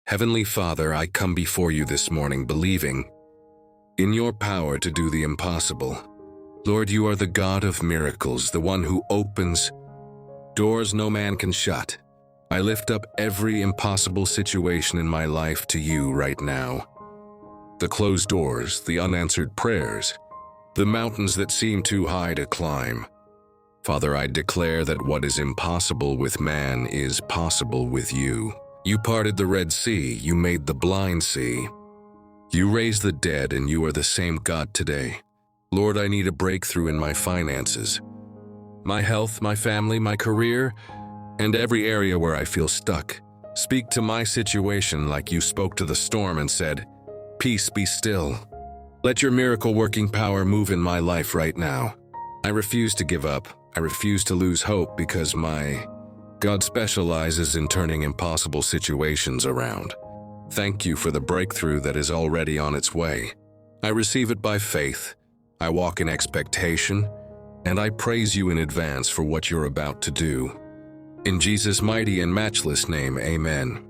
Heavenly Father, I come before you this morning believing in your power to do the impossible. Lord, you are the God of miracles, the one who opens doors no man can shut. I lift up every impossible situation in my life to you right now. The closed doors, the unanswered prayers, the mountains that seem too high to climb. Father, I declare that what is impossible with man is possible with you. You parted the Red Sea, you made the blind see. You raised the dead, and you are the same God today. Lord, I need a breakthrough in my finances, my health, my family, my career, and every area where I feel stuck. Speak to my situation like you spoke to the storm and said, "Peace, be still." Let your miracle-working power move in my life right now. I refuse to give up. I refuse to lose hope because my God specializes in turning impossible situations around. Thank you for the breakthrough that is already on its way. I receive it by faith. I walk in expectation, and I praise you in advance for what you're about to do. In Jesus' mighty and matchless name, amen.